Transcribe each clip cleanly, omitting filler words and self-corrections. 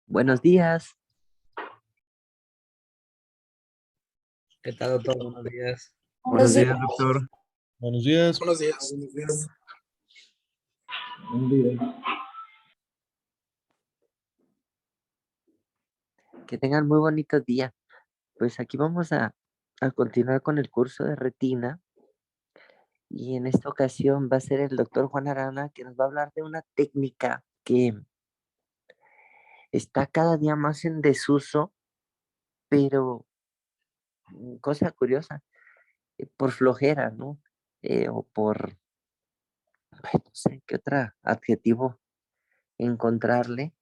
Buenos días. ¿Qué tal, doctor? Buenos días. Buenos días, doctor. Buenos días. Buenos días. Buenos días. Buen día. Que tengan muy bonito día. Pues aquí vamos a continuar con el curso de retina y en esta ocasión va a ser el doctor Juan Arana que nos va a hablar de una técnica que está cada día más en desuso, pero cosa curiosa, por flojera, ¿no? O por, ay, no sé qué otro adjetivo encontrarle,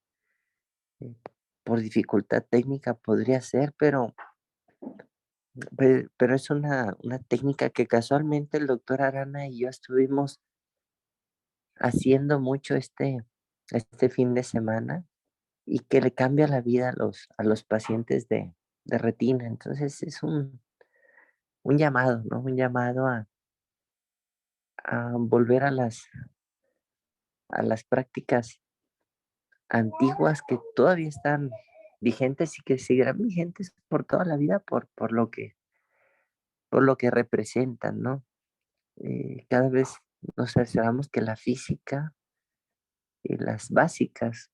eh, por dificultad técnica podría ser, pero es una técnica que casualmente el doctor Arana y yo estuvimos haciendo mucho este fin de semana y que le cambia la vida a los pacientes de retina. Entonces es un llamado, ¿no? Un llamado a volver a las prácticas antiguas que todavía están vigentes y que seguirán vigentes por toda la vida por lo que representan, ¿no? Cada vez nos cercioramos que la física y las básicas,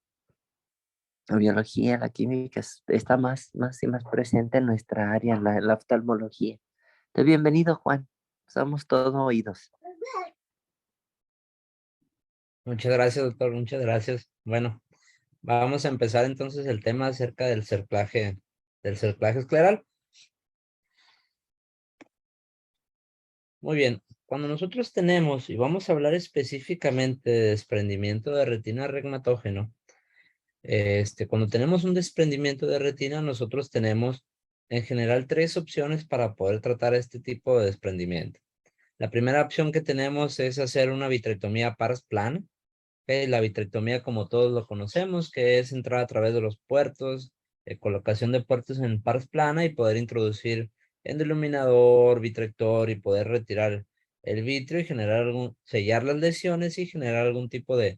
la biología, la química, está más y más presente en nuestra área, la oftalmología. Entonces, bienvenido, Juan. Somos todo oídos. Muchas gracias, doctor. Muchas gracias. Bueno, vamos a empezar entonces el tema acerca del cerclaje escleral. Muy bien. Cuando nosotros tenemos, y vamos a hablar específicamente de desprendimiento de retina regmatógeno, cuando tenemos un desprendimiento de retina, nosotros tenemos en general tres opciones para poder tratar este tipo de desprendimiento. La primera opción que tenemos es hacer una vitrectomía pars plana. La vitrectomía, como todos lo conocemos, que es entrar a través de los puertos, colocación de puertos en pars plana y poder introducir endoiluminador, vitrector y poder retirar el vitrio y sellar las lesiones y generar algún tipo de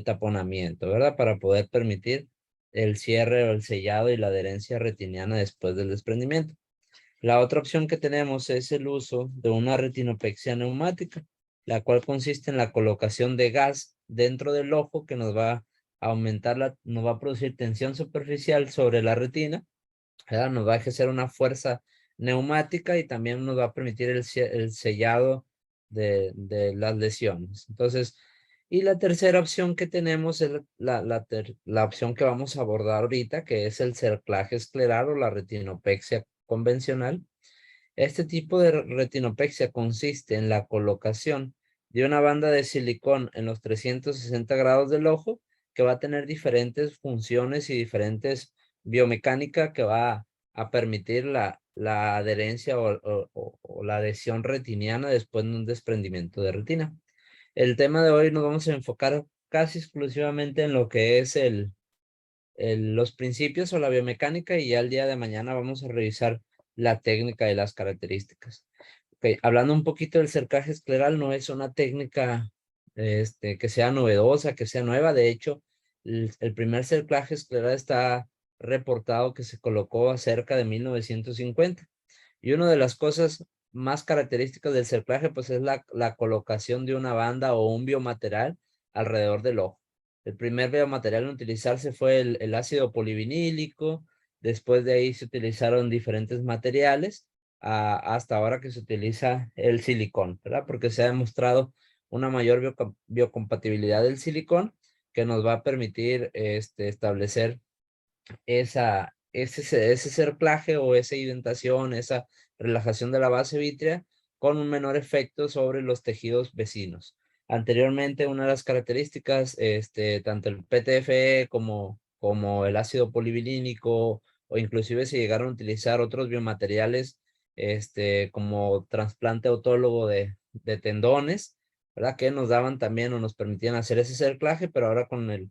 taponamiento, ¿verdad? Para poder permitir el cierre o el sellado y la adherencia retiniana después del desprendimiento. La otra opción que tenemos es el uso de una retinopexia neumática, la cual consiste en la colocación de gas dentro del ojo que nos va a nos va a producir tensión superficial sobre la retina, ¿verdad? Nos va a ejercer una fuerza neumática y también nos va a permitir el sellado de las lesiones. Entonces, y la tercera opción que tenemos es la opción que vamos a abordar ahorita, que es el cerclaje escleral o la retinopexia convencional. Este tipo de retinopexia consiste en la colocación de una banda de silicón en los 360 grados del ojo que va a tener diferentes funciones y diferentes biomecánica que va a permitir la adherencia o la adhesión retiniana después de un desprendimiento de retina. El tema de hoy nos vamos a enfocar casi exclusivamente en lo que es los principios o la biomecánica y ya el día de mañana vamos a revisar la técnica y las características. Okay, hablando un poquito del cercaje escleral, no es una técnica que sea novedosa, que sea nueva. De hecho, el primer cerclaje escleral está reportado que se colocó cerca de 1950. Y una de las cosas más características del cerclaje, pues es la colocación de una banda o un biomaterial alrededor del ojo. El primer biomaterial en utilizarse fue el ácido polivinílico. Después de ahí se utilizaron diferentes materiales hasta ahora que se utiliza el silicón, ¿verdad? Porque se ha demostrado una mayor biocompatibilidad del silicón que nos va a permitir establecer ese cerclaje o esa indentación, esa relajación de la base vítrea con un menor efecto sobre los tejidos vecinos. Anteriormente, una de las características, tanto el PTFE como el ácido polivilínico, o inclusive se llegaron a utilizar otros biomateriales, como trasplante autólogo de tendones, ¿verdad? Que nos daban también o nos permitían hacer ese cerclaje, pero ahora con el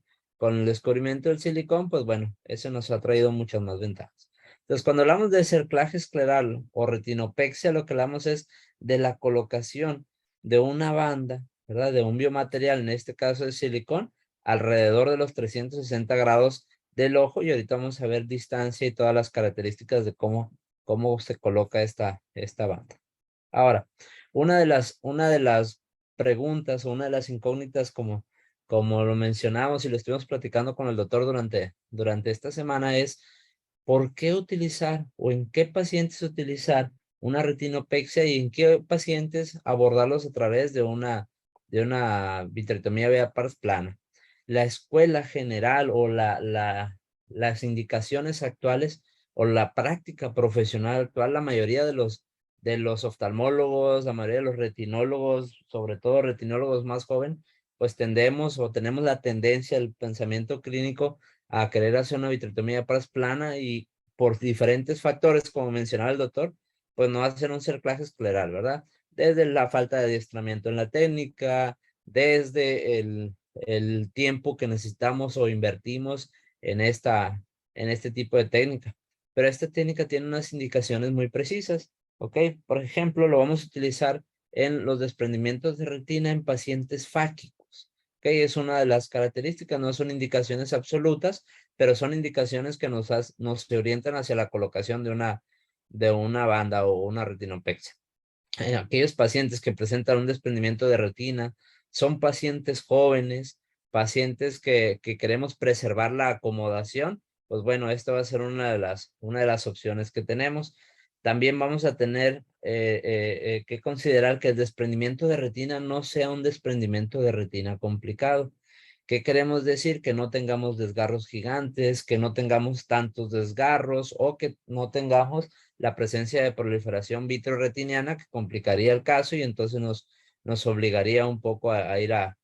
descubrimiento del silicón, pues bueno, eso nos ha traído muchas más ventajas. Entonces, cuando hablamos de cerclaje escleral o retinopexia, lo que hablamos es de la colocación de una banda, ¿verdad? De un biomaterial, en este caso de silicón, alrededor de los 360 grados del ojo, y ahorita vamos a ver distancia y todas las características de cómo se coloca esta banda. Ahora, una de las preguntas o una de las incógnitas, como lo mencionamos y lo estuvimos platicando con el doctor durante esta semana, es ¿por qué utilizar o en qué pacientes utilizar una retinopexia y en qué pacientes abordarlos a través de una vitrectomía vía pars plana? La escuela general o las indicaciones actuales o la práctica profesional actual, la mayoría de los oftalmólogos, la mayoría de los retinólogos, sobre todo retinólogos más jóvenes, pues tendemos o tenemos la tendencia, el pensamiento clínico, a querer hacer una vitrectomía pars plana y por diferentes factores, como mencionaba el doctor, pues no hacer un cerclaje escleral, ¿verdad? Desde la falta de adiestramiento en la técnica, desde el tiempo que necesitamos o invertimos en este tipo de técnica. Pero esta técnica tiene unas indicaciones muy precisas, ¿ok? Por ejemplo, lo vamos a utilizar en los desprendimientos de retina en pacientes fáquicos, ¿ok? Es una de las características, no son indicaciones absolutas, pero son indicaciones que nos orientan hacia la colocación de una banda o una retinopexia. En aquellos pacientes que presentan un desprendimiento de retina, son pacientes jóvenes, pacientes que queremos preservar la acomodación, pues bueno, esta va a ser una de las opciones que tenemos. También vamos a tener que considerar que el desprendimiento de retina no sea un desprendimiento de retina complicado. ¿Qué queremos decir? Que no tengamos desgarros gigantes, que no tengamos tantos desgarros o que no tengamos la presencia de proliferación vitreoretiniana que complicaría el caso y entonces nos obligaría un poco a ir a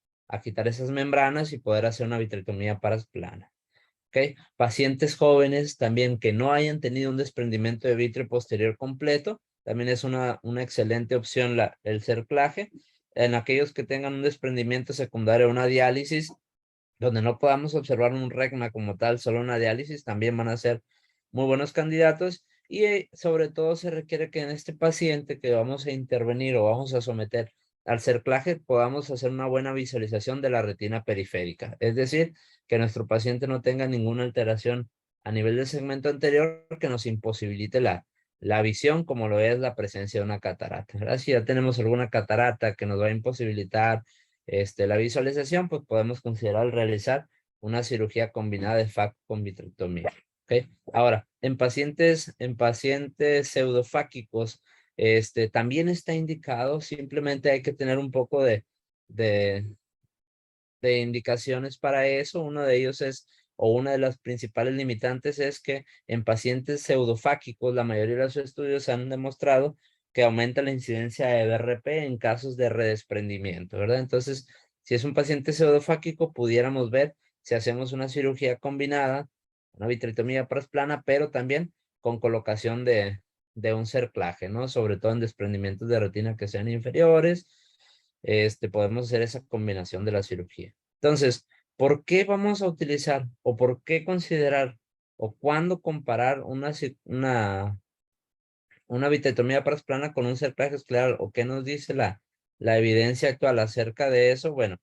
quitar esas membranas y poder hacer una vitrectomía pars plana. ¿Okay? Pacientes jóvenes también que no hayan tenido un desprendimiento de vítreo posterior completo, también es una excelente opción el cerclaje. En aquellos que tengan un desprendimiento secundario a una diálisis, donde no podamos observar un regma como tal, solo una diálisis, también van a ser muy buenos candidatos. Y sobre todo se requiere que en este paciente que vamos a intervenir o vamos a someter al cerclaje podamos hacer una buena visualización de la retina periférica. Es decir, que nuestro paciente no tenga ninguna alteración a nivel del segmento anterior que nos imposibilite la visión, como lo es la presencia de una catarata, ¿verdad? Si ya tenemos alguna catarata que nos va a imposibilitar la visualización, pues podemos considerar realizar una cirugía combinada de FAC con vitrectomía. ¿Okay? Ahora, en pacientes pseudofáquicos, también está indicado, simplemente hay que tener un poco de indicaciones para eso. Uno de ellos es, o una de las principales limitantes es que en pacientes pseudofáquicos, la mayoría de los estudios han demostrado que aumenta la incidencia de BRP en casos de redesprendimiento, ¿verdad? Entonces, si es un paciente pseudofáquico, pudiéramos ver si hacemos una cirugía combinada, una vitrectomía pars plana, pero también con colocación de un cerclaje, ¿no? Sobre todo en desprendimientos de retina que sean inferiores, podemos hacer esa combinación de la cirugía. Entonces, ¿por qué vamos a utilizar o por qué considerar o cuándo comparar una vitrectomía pars plana con un cerclaje escleral o qué nos dice la evidencia actual acerca de eso? Bueno,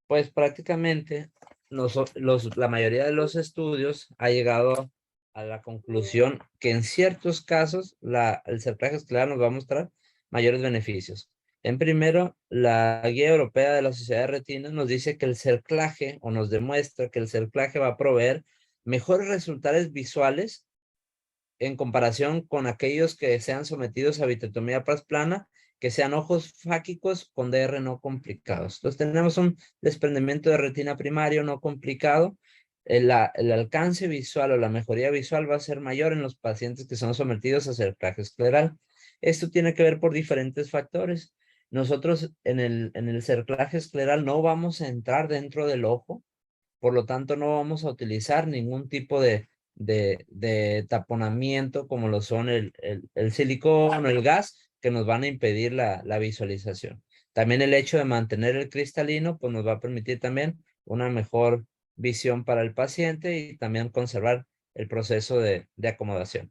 pues prácticamente la mayoría de los estudios ha llegado a la conclusión que en ciertos casos el cerclaje escleral nos va a mostrar mayores beneficios. En primero, la guía europea de la Sociedad de Retina nos dice que el cerclaje, o nos demuestra que el cerclaje va a proveer mejores resultados visuales en comparación con aquellos que sean sometidos a vitrectomía pars plana, que sean ojos fáquicos con DR no complicados. Entonces tenemos un desprendimiento de retina primario no complicado. El alcance visual o la mejoría visual va a ser mayor en los pacientes que son sometidos a cerclaje escleral. Esto tiene que ver por diferentes factores. Nosotros en el cerclaje escleral no vamos a entrar dentro del ojo, por lo tanto no vamos a utilizar ningún tipo de taponamiento como lo son el silicón o el gas que nos van a impedir la visualización. También el hecho de mantener el cristalino pues nos va a permitir también una mejor visión para el paciente y también conservar el proceso de acomodación.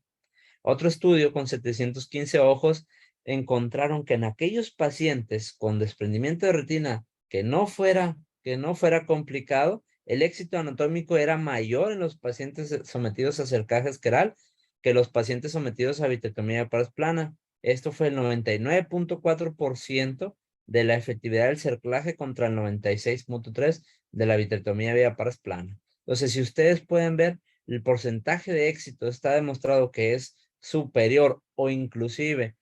Otro estudio con 715 ojos encontraron que en aquellos pacientes con desprendimiento de retina que no fuera complicado, el éxito anatómico era mayor en los pacientes sometidos a cerclaje escleral que los pacientes sometidos a vitrectomía de pares plana. Esto fue el 99.4% de la efectividad del cerclaje contra el 96.3% de la vitrectomía vía pares plana. Entonces, si ustedes pueden ver, el porcentaje de éxito está demostrado que es superior o inclusive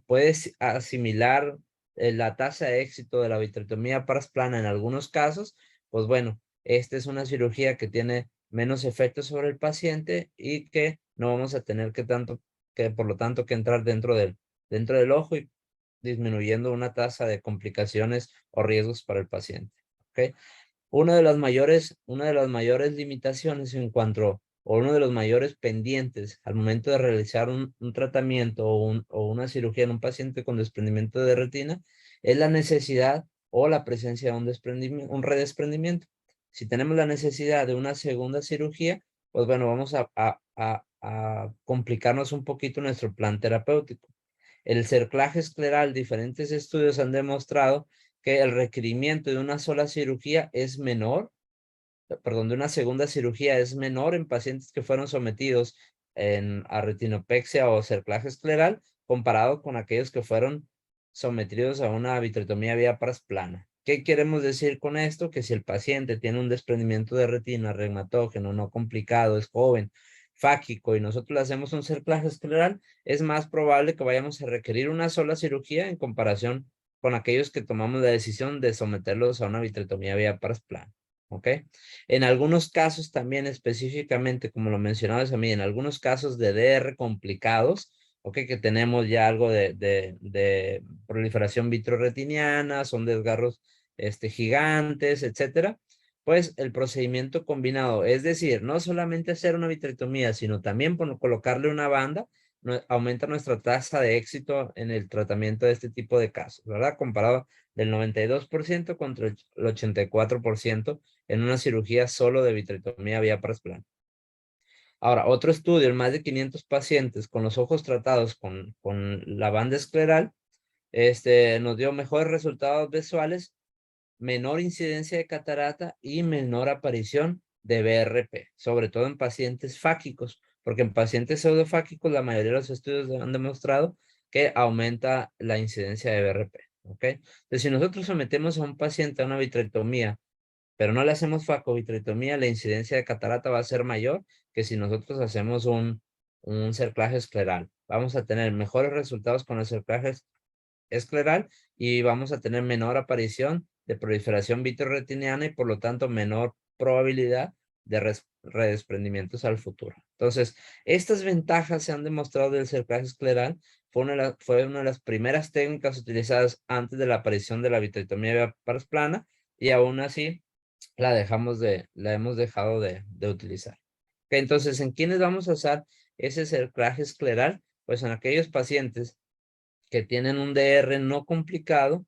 puedes asimilar la tasa de éxito de la vitrectomía pares plana en algunos casos, pues bueno, esta es una cirugía que tiene menos efectos sobre el paciente y que no vamos a tener por lo tanto, que entrar dentro del ojo y disminuyendo una tasa de complicaciones o riesgos para el paciente. ¿Ok? Una de las mayores limitaciones o uno de los mayores pendientes al momento de realizar un tratamiento o una cirugía en un paciente con desprendimiento de retina es la necesidad o la presencia de un redesprendimiento. Si tenemos la necesidad de una segunda cirugía, pues bueno, vamos a complicarnos un poquito nuestro plan terapéutico. El cerclaje escleral, diferentes estudios han demostrado que el requerimiento de una sola cirugía es menor, de una segunda cirugía es menor en pacientes que fueron sometidos a retinopexia o cerclaje escleral comparado con aquellos que fueron sometidos a una vitrectomía vía pares plana. ¿Qué queremos decir con esto? Que si el paciente tiene un desprendimiento de retina reumatógeno no complicado, es joven, fáquico y nosotros le hacemos un cerclaje escleral, es más probable que vayamos a requerir una sola cirugía en comparación con aquellos que tomamos la decisión de someterlos a una vitrectomía vía pares plana. ¿Ok? En algunos casos también específicamente, como lo mencionabas a mí, en algunos casos de DR complicados, ¿ok? Que tenemos ya algo de proliferación vitrorretiniana, son desgarros gigantes, etcétera, pues el procedimiento combinado, es decir, no solamente hacer una vitrectomía, sino también colocarle una banda, aumenta nuestra tasa de éxito en el tratamiento de este tipo de casos, ¿verdad? Comparado del 92% contra el 84% en una cirugía solo de vitrectomía vía pares plana. Ahora, otro estudio en más de 500 pacientes con los ojos tratados con la banda escleral, nos dio mejores resultados visuales, menor incidencia de catarata y menor aparición de BRP, sobre todo en pacientes fáquicos, porque en pacientes pseudofáquicos la mayoría de los estudios han demostrado que aumenta la incidencia de BRP, ¿ok? Entonces, si nosotros sometemos a un paciente a una vitrectomía pero no le hacemos facovitrectomía, la incidencia de catarata va a ser mayor que si nosotros hacemos un cerclaje escleral. Vamos a tener mejores resultados con el cerclaje escleral y vamos a tener menor aparición de proliferación vitrorretiniana y por lo tanto menor probabilidad de redesprendimientos al futuro. Entonces, estas ventajas se han demostrado del cerclaje escleral. Fue una de las primeras técnicas utilizadas antes de la aparición de la vitrectomía vía pares plana y aún así la hemos dejado de utilizar. Okay, entonces, ¿en quiénes vamos a usar ese cerclaje escleral? Pues en aquellos pacientes que tienen un DR no complicado,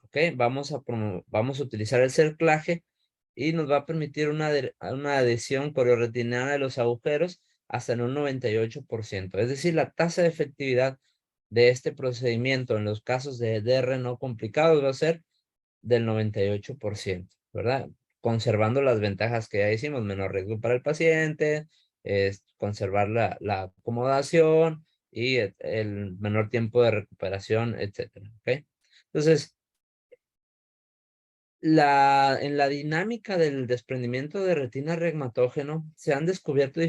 ¿ok? Vamos a utilizar el cerclaje y nos va a permitir una adhesión corioretiniana de los agujeros hasta en un 98%. Es decir, la tasa de efectividad de este procedimiento en los casos de DR no complicados va a ser del 98%, ¿verdad? Conservando las ventajas que ya hicimos, menor riesgo para el paciente, conservar la acomodación y el menor tiempo de recuperación, etcétera, ¿ok? Entonces, en la dinámica del desprendimiento de retina reumatógeno se han descubierto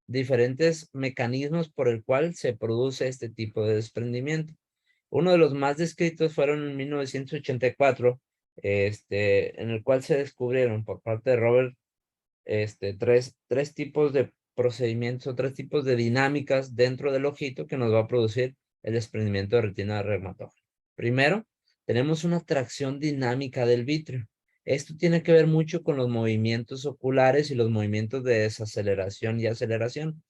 diferentes mecanismos por el cual se produce este tipo de desprendimiento. Uno de los más descritos fueron en 1984, en el cual se descubrieron por parte de Robert, tres tipos de procedimientos o tres tipos de dinámicas dentro del ojito que nos va a producir el desprendimiento de retina reumatógena. Primero, tenemos una tracción dinámica del vítreo. Esto tiene que ver mucho con los movimientos oculares y los movimientos de desaceleración y aceleración.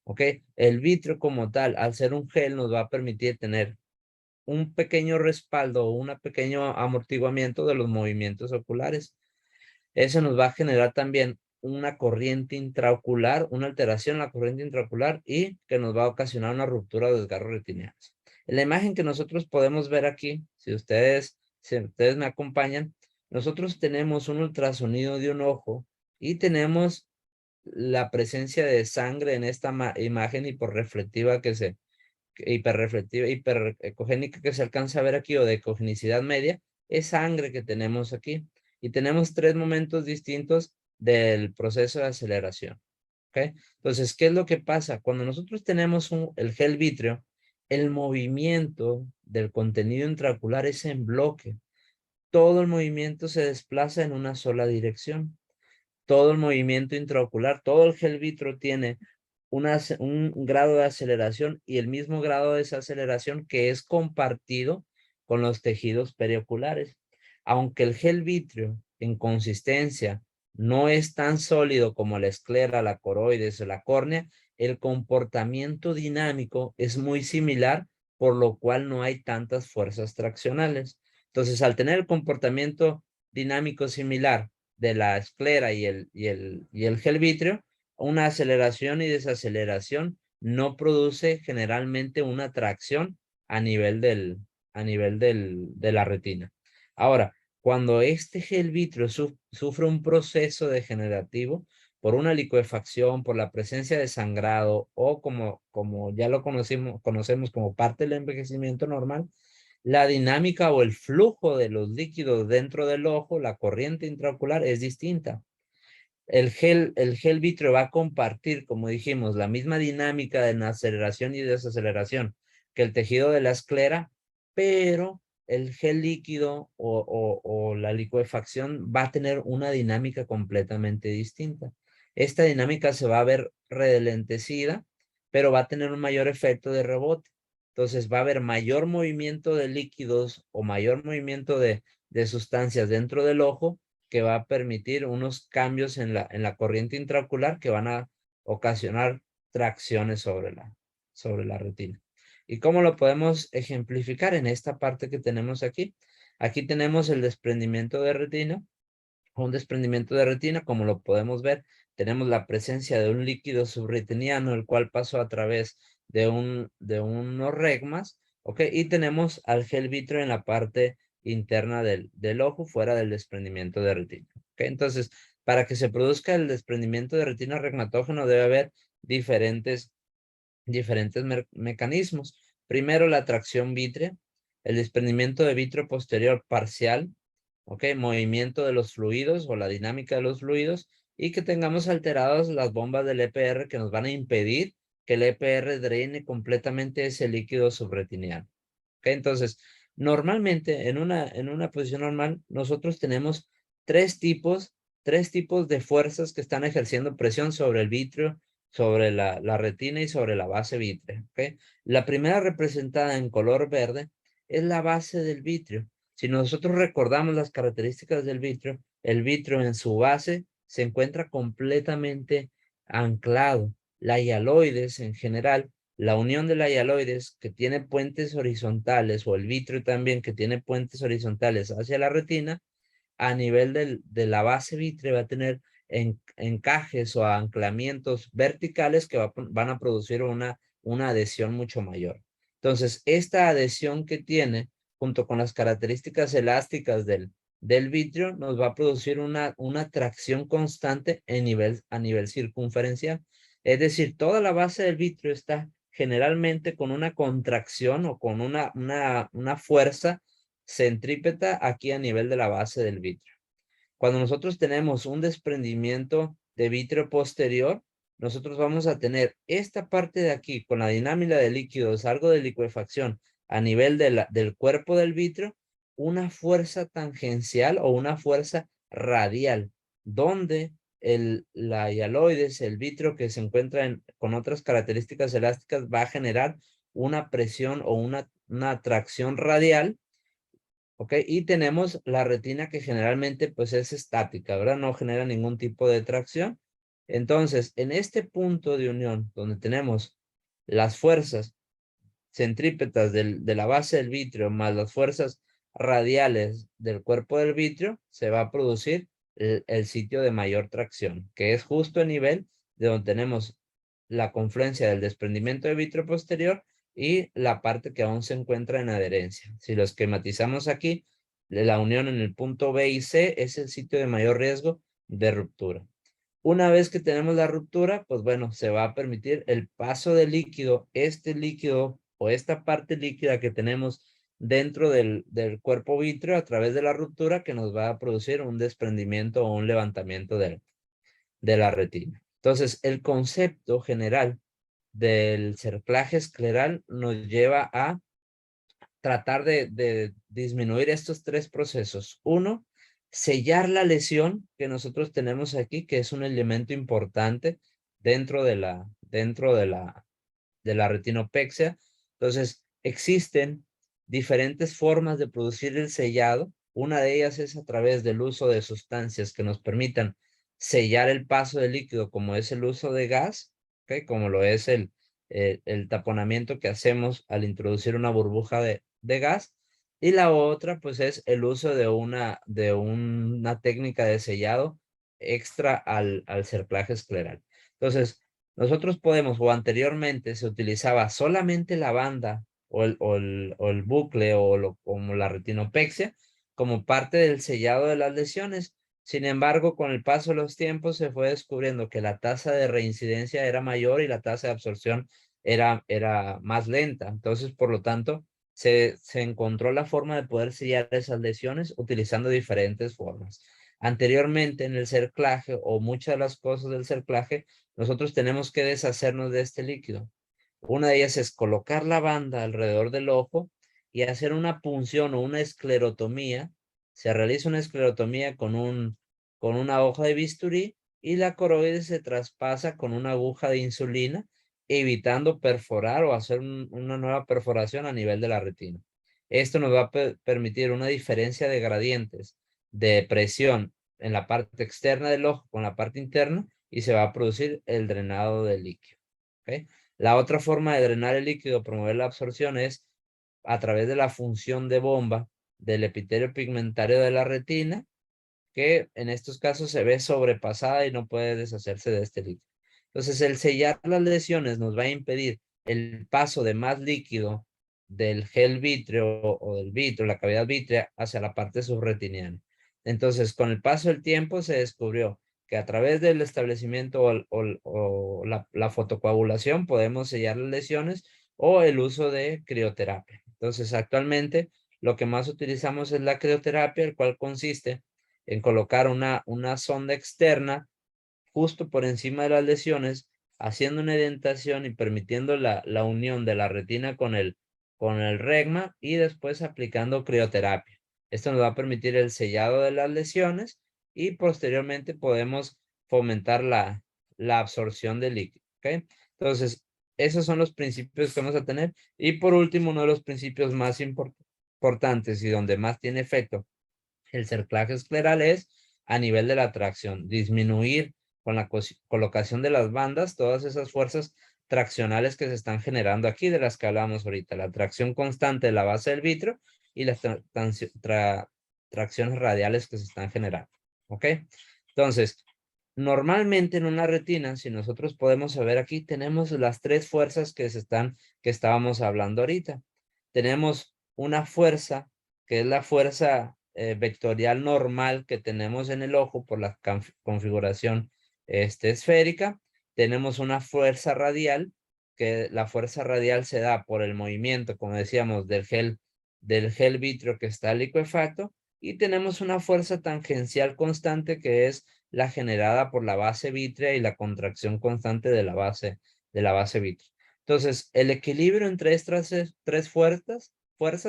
¿Ok? El vítreo como tal, al ser un gel, nos va a permitir tener un pequeño respaldo o un pequeño amortiguamiento de los movimientos oculares. Eso nos va a generar también una corriente intraocular, una alteración en la corriente intraocular y que nos va a ocasionar una ruptura de desgarros retinianos. En la imagen que nosotros podemos ver aquí, si ustedes me acompañan, nosotros tenemos un ultrasonido de un ojo y tenemos la presencia de sangre en esta imagen hiporreflectiva hiperreflectiva, hiperecogénica que se alcanza a ver aquí, o de ecogenicidad media, es sangre que tenemos aquí. Y tenemos 3 momentos distintos del proceso de aceleración. ¿Ok? Entonces, ¿qué es lo que pasa? Cuando nosotros tenemos el gel vítreo, el movimiento del contenido intraocular es en bloque. Todo el movimiento se desplaza en una sola dirección. Todo el movimiento intraocular, todo el gel vítreo tiene un grado de aceleración y el mismo grado de desaceleración que es compartido con los tejidos perioculares. Aunque el gel vítreo en consistencia no es tan sólido como la esclera, la coroides o la córnea, el comportamiento dinámico es muy similar, por lo cual no hay tantas fuerzas traccionales. Entonces, al tener el comportamiento dinámico similar de la esclera y el gel vítreo, una aceleración y desaceleración no produce generalmente una tracción a nivel de la retina. Ahora, cuando este gel vítreo sufre un proceso degenerativo por una licuefacción, por la presencia de sangrado o como ya lo conocemos como parte del envejecimiento normal, la dinámica o el flujo de los líquidos dentro del ojo, la corriente intraocular es distinta. El gel vítreo va a compartir, como dijimos, la misma dinámica de aceleración y desaceleración que el tejido de la esclera, pero el gel líquido o la licuefacción va a tener una dinámica completamente distinta. Esta dinámica se va a ver redolentecida, pero va a tener un mayor efecto de rebote. Entonces va a haber mayor movimiento de líquidos o mayor movimiento de sustancias dentro del ojo, que va a permitir unos cambios en la corriente intraocular que van a ocasionar tracciones sobre la retina. ¿Y cómo lo podemos ejemplificar en esta parte que tenemos aquí? Aquí tenemos el desprendimiento de retina. Un desprendimiento de retina, como lo podemos ver, tenemos la presencia de un líquido subretiniano, el cual pasó a través de unos regmas, ¿ok? Y tenemos al gel vítreo en la parte interna del ojo, fuera del desprendimiento de retina, ¿ok? Entonces, para que se produzca el desprendimiento de retina regmatógeno debe haber diferentes mecanismos. Primero, la tracción vítrea, el desprendimiento de vítreo posterior parcial, ¿ok? Movimiento de los fluidos o la dinámica de los fluidos, y que tengamos alteradas las bombas del EPR que nos van a impedir que el EPR drene completamente ese líquido subretiniano. ¿Ok? Entonces, normalmente en una posición normal, nosotros tenemos tres tipos de fuerzas que están ejerciendo presión sobre el vítreo, sobre la retina y sobre la base vítrea. ¿Ok? La primera, representada en color verde, es la base del vítreo. Si nosotros recordamos las características del vitrio, el vitrio en su base se encuentra completamente anclado. La hialoides en general, la unión de la hialoides que tiene puentes horizontales, o el vitrio también que tiene puentes horizontales hacia la retina, a nivel de la base vítrea va a tener encajes o anclamientos verticales que van a producir una adhesión mucho mayor. Entonces, esta adhesión que tiene, junto con las características elásticas del vitrio, nos va a producir una tracción constante a nivel circunferencial. Es decir, toda la base del vitrio está generalmente con una contracción o con una fuerza centrípeta aquí a nivel de la base del vitrio. Cuando nosotros tenemos un desprendimiento de vitrio posterior, nosotros vamos a tener esta parte de aquí con la dinámica de líquidos, algo de licuefacción a nivel del cuerpo del vitrio, una fuerza tangencial o una fuerza radial, donde la hialoides, el vitrio que se encuentra con otras características elásticas, va a generar una presión o una tracción radial. ¿Ok? Y tenemos la retina, que generalmente pues es estática, ¿verdad? No genera ningún tipo de tracción. Entonces, en este punto de unión, donde tenemos las fuerzas centrípetas de la base del vitrio más las fuerzas radiales del cuerpo del vitrio, se va a producir el sitio de mayor tracción, que es justo a nivel de donde tenemos la confluencia del desprendimiento de vitrio posterior y la parte que aún se encuentra en adherencia. Si lo esquematizamos aquí, La unión en el punto B y C es el sitio de mayor riesgo de ruptura. Una vez que tenemos la ruptura, pues bueno, se va a permitir el paso de líquido, este líquido o esta parte líquida que tenemos dentro del cuerpo vítreo a través de la ruptura que nos va a producir un desprendimiento o un levantamiento de la retina. Entonces, el concepto general del cerclaje escleral nos lleva a tratar de disminuir estos tres procesos. Uno, sellar la lesión que nosotros tenemos aquí, que es un elemento importante dentro de la retinopexia. Entonces, existen diferentes formas de producir el sellado. Una de ellas es a través del uso de sustancias que nos permitan sellar el paso del líquido, como es el uso de gas, ¿okay? Como lo es el taponamiento que hacemos al introducir una burbuja de gas. Y la otra, pues, es el uso de una técnica de sellado extra al cerclaje escleral. Entonces, nosotros podemos, o anteriormente se utilizaba solamente la banda o el bucle como la retinopexia como parte del sellado de las lesiones. Sin embargo, con el paso de los tiempos se fue descubriendo que la tasa de reincidencia era mayor y la tasa de absorción era más lenta. Entonces, por lo tanto, se encontró la forma de poder sellar esas lesiones utilizando diferentes formas. Anteriormente, en el cerclaje o muchas de las cosas del cerclaje, nosotros tenemos que deshacernos de este líquido. Una de ellas es colocar la banda alrededor del ojo y hacer una punción o una esclerotomía. Se realiza una esclerotomía con una hoja de bisturí y la coroide se traspasa con una aguja de insulina, evitando perforar o hacer una nueva perforación a nivel de la retina. Esto nos va a permitir una diferencia de gradientes de presión en la parte externa del ojo con la parte interna y se va a producir el drenado del líquido. ¿Okay? La otra forma de drenar el líquido, promover la absorción, es a través de la función de bomba del epitelio pigmentario de la retina, que en estos casos se ve sobrepasada y no puede deshacerse de este líquido. Entonces, el sellar las lesiones nos va a impedir el paso de más líquido del gel vítreo o del vítreo, la cavidad vítrea, hacia la parte subretiniana. Entonces, con el paso del tiempo se descubrió que a través del establecimiento o la fotocoagulación podemos sellar las lesiones o el uso de crioterapia. Entonces, actualmente lo que más utilizamos es la crioterapia, el cual consiste en colocar una sonda externa justo por encima de las lesiones, haciendo una indentación y permitiendo la unión de la retina con el regma y después aplicando crioterapia. Esto nos va a permitir el sellado de las lesiones y posteriormente podemos fomentar la absorción del líquido. ¿Okay? Entonces, esos son los principios que vamos a tener. Y por último, uno de los principios más importantes y donde más tiene efecto el cerclaje escleral es a nivel de la tracción, disminuir con la colocación de las bandas todas esas fuerzas traccionales que se están generando aquí, de las que hablamos ahorita, la tracción constante de la base del vitro y las tracciones radiales que se están generando. ¿Ok? Entonces, normalmente en una retina, si nosotros podemos ver aquí, tenemos las tres fuerzas que estábamos hablando ahorita. Tenemos una fuerza que es la fuerza vectorial normal que tenemos en el ojo por la configuración esférica. Tenemos una fuerza radial, que la fuerza radial se da por el movimiento, como decíamos, del gel vítreo que está licuefacto, y tenemos una fuerza tangencial constante que es la generada por la base vítrea y la contracción constante de la base vítrea. Entonces, el equilibrio entre estas tres fuerzas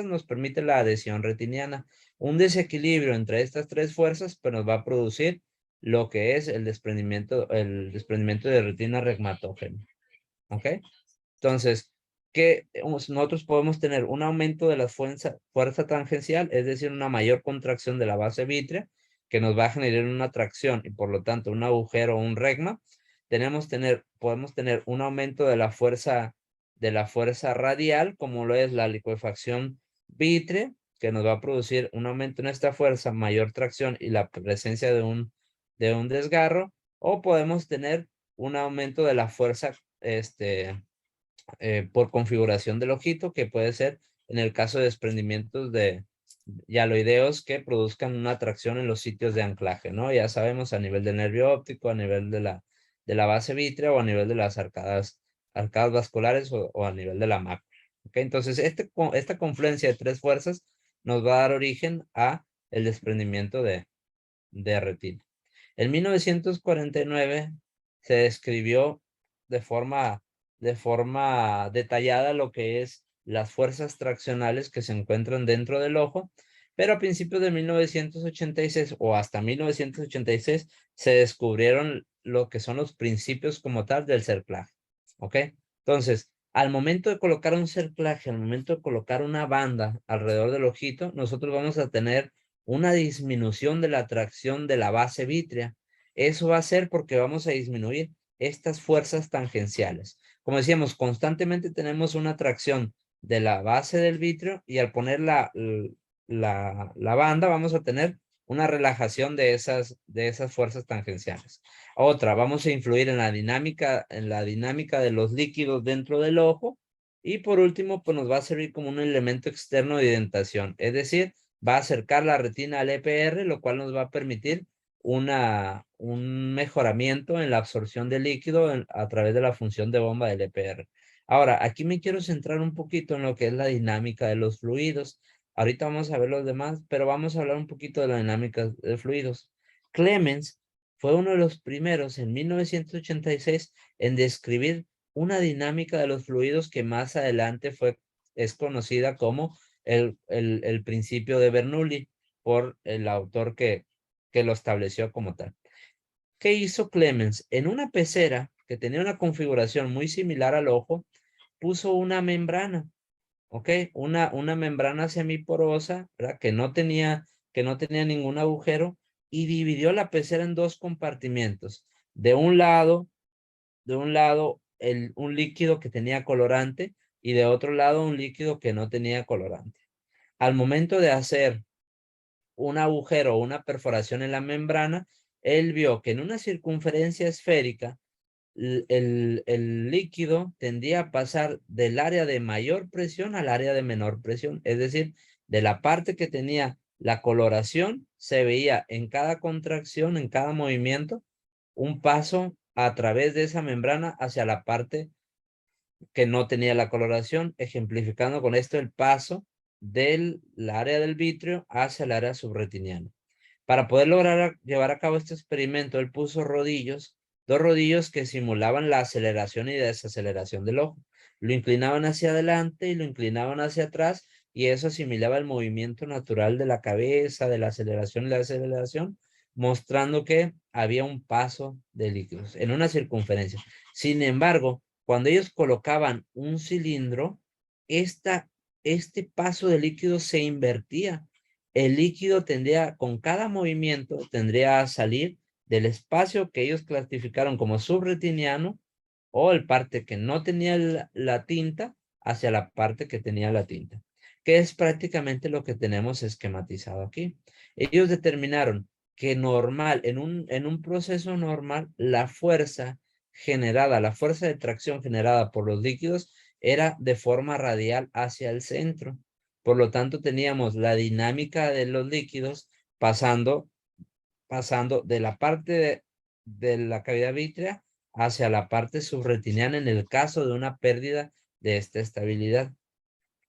nos permite la adhesión retiniana. Un desequilibrio entre estas tres fuerzas pues nos va a producir lo que es el desprendimiento de retina regmatógena. ¿Ok? Entonces, nosotros podemos tener un aumento de la fuerza tangencial, es decir, una mayor contracción de la base vítrea, que nos va a generar una tracción y por lo tanto un agujero o un regma. Podemos tener un aumento de la fuerza radial, como lo es la licuefacción vítrea, que nos va a producir un aumento en esta fuerza, mayor tracción y la presencia de un desgarro, o podemos tener un aumento de la fuerza por configuración del ojito, que puede ser en el caso de desprendimientos de yaloideos que produzcan una atracción en los sitios de anclaje, ¿no? Ya sabemos a nivel del nervio óptico, a nivel de la base vítrea o a nivel de las arcadas vasculares o a nivel de la mácula. ¿Ok? Entonces, esta confluencia de tres fuerzas nos va a dar origen a el desprendimiento de retina. En 1949 se describió de forma detallada lo que es las fuerzas traccionales que se encuentran dentro del ojo, pero a principios de 1986 o hasta 1986 se descubrieron lo que son los principios como tal del cerclaje. ¿Ok? Entonces, al momento de colocar un cerclaje, al momento de colocar una banda alrededor del ojito, nosotros vamos a tener una disminución de la tracción de la base vítrea. Eso va a ser porque vamos a disminuir estas fuerzas tangenciales. Como decíamos, constantemente tenemos una tracción de la base del vítreo y al poner la banda vamos a tener una relajación de esas fuerzas tangenciales. Otra, vamos a influir en la dinámica de los líquidos dentro del ojo. Y por último, pues nos va a servir como un elemento externo de identación. Es decir, va a acercar la retina al EPR, lo cual nos va a permitir un mejoramiento en la absorción de líquido a través de la función de bomba del EPR. Ahora, aquí me quiero centrar un poquito en lo que es la dinámica de los fluidos. Ahorita vamos a ver los demás, pero vamos a hablar un poquito de la dinámica de fluidos. Clemens fue uno de los primeros en 1986 en describir una dinámica de los fluidos que más adelante es conocida como el principio de Bernoulli por el autor que lo estableció como tal. ¿Qué hizo Clemens? En una pecera que tenía una configuración muy similar al ojo, puso una membrana, ¿ok? Una membrana semiporosa, ¿verdad? Que no tenía ningún agujero y dividió la pecera en dos compartimientos. De un lado, un líquido que tenía colorante y de otro lado un líquido que no tenía colorante. Al momento de hacer un agujero o una perforación en la membrana, él vio que en una circunferencia esférica el líquido tendía a pasar del área de mayor presión al área de menor presión. Es decir, de la parte que tenía la coloración, se veía en cada contracción, en cada movimiento, un paso a través de esa membrana hacia la parte que no tenía la coloración, ejemplificando con esto el paso del área del vítreo hacia el área subretiniana. Para poder lograr llevar a cabo este experimento, él puso dos rodillos que simulaban la aceleración y desaceleración del ojo. Lo inclinaban hacia adelante y lo inclinaban hacia atrás, y eso asimilaba el movimiento natural de la cabeza, de la aceleración y la desaceleración, mostrando que había un paso de líquidos en una circunferencia. Sin embargo, cuando ellos colocaban un cilindro, este paso de líquido se invertía. El líquido con cada movimiento, tendría a salir del espacio que ellos clasificaron como subretiniano o el parte que no tenía la tinta hacia la parte que tenía la tinta, que es prácticamente lo que tenemos esquematizado aquí. Ellos determinaron que normal, en un proceso normal, la fuerza de tracción generada por los líquidos era de forma radial hacia el centro. Por lo tanto, teníamos la dinámica de los líquidos pasando de la parte de la cavidad vítrea hacia la parte subretiniana en el caso de una pérdida de esta estabilidad.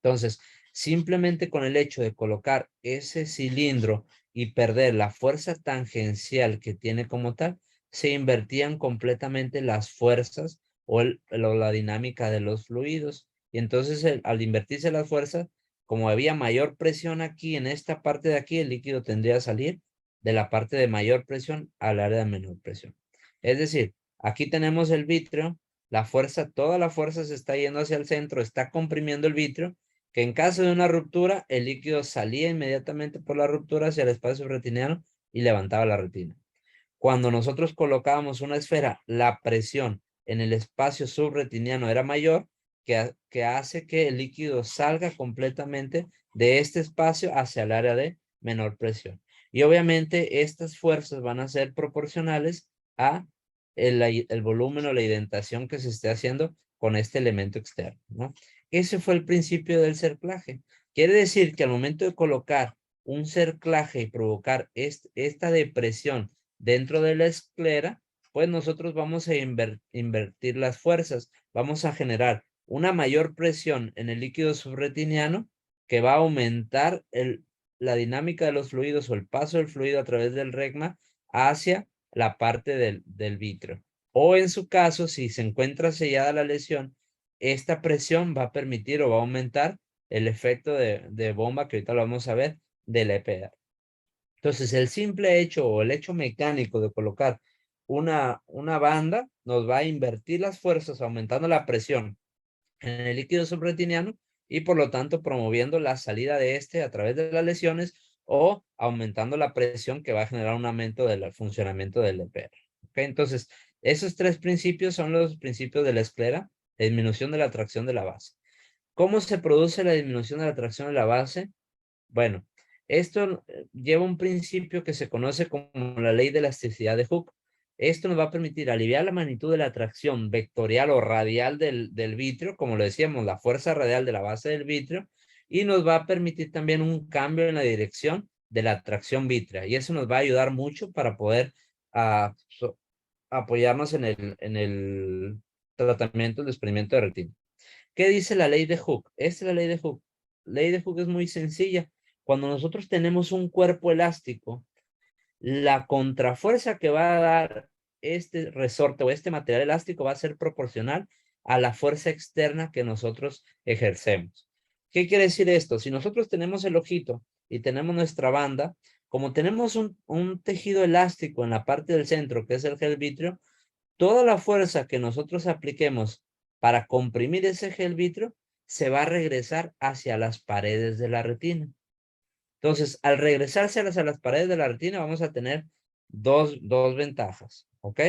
Entonces, simplemente con el hecho de colocar ese cilindro y perder la fuerza tangencial que tiene como tal, se invertían completamente las fuerzas o la dinámica de los fluidos. Y entonces, al invertirse las fuerzas, como había mayor presión aquí, en esta parte de aquí, el líquido tendría a salir de la parte de mayor presión al área de menor presión. Es decir, aquí tenemos el vítreo, toda la fuerza se está yendo hacia el centro, está comprimiendo el vítreo, que en caso de una ruptura, el líquido salía inmediatamente por la ruptura hacia el espacio retiniano y levantaba la retina. Cuando nosotros colocábamos una esfera, la presión en el espacio subretiniano era mayor, que hace que el líquido salga completamente de este espacio hacia el área de menor presión. Y obviamente estas fuerzas van a ser proporcionales a el volumen o la indentación que se esté haciendo con este elemento externo, ¿no? Ese fue el principio del cerclaje. Quiere decir que al momento de colocar un cerclaje y provocar esta depresión dentro de la esclera, pues nosotros vamos a invertir las fuerzas. Vamos a generar una mayor presión en el líquido subretiniano que va a aumentar la dinámica de los fluidos o el paso del fluido a través del regma hacia la parte del vítreo. O en su caso, si se encuentra sellada la lesión, esta presión va a permitir o va a aumentar el efecto de bomba, que ahorita lo vamos a ver, del EPR. Entonces, el simple hecho o el hecho mecánico de colocar una banda nos va a invertir las fuerzas, aumentando la presión en el líquido subretiniano y por lo tanto promoviendo la salida de este a través de las lesiones o aumentando la presión que va a generar un aumento del funcionamiento del EPR. ¿Okay? Entonces, esos tres principios son los principios de la esclera, la disminución de la tracción de la base. ¿Cómo se produce la disminución de la tracción de la base? Bueno, esto lleva un principio que se conoce como la ley de elasticidad de Hooke. Esto nos va a permitir aliviar la magnitud de la tracción vectorial o radial del vitrio, como lo decíamos, la fuerza radial de la base del vitrio, y nos va a permitir también un cambio en la dirección de la tracción vítrea. Y eso nos va a ayudar mucho para poder apoyarnos en el tratamiento del desprendimiento de retina. ¿Qué dice la ley de Hooke? Esta es la ley de Hooke. La ley de Hooke es muy sencilla. Cuando nosotros tenemos un cuerpo elástico, la contrafuerza que va a dar este resorte o este material elástico va a ser proporcional a la fuerza externa que nosotros ejercemos. ¿Qué quiere decir esto? Si nosotros tenemos el ojito y tenemos nuestra banda, como tenemos un tejido elástico en la parte del centro, que es el gel vítreo, toda la fuerza que nosotros apliquemos para comprimir ese gel vítreo se va a regresar hacia las paredes de la retina. Entonces, al regresarse hacia las paredes de la retina, vamos a tener dos ventajas, ¿ok?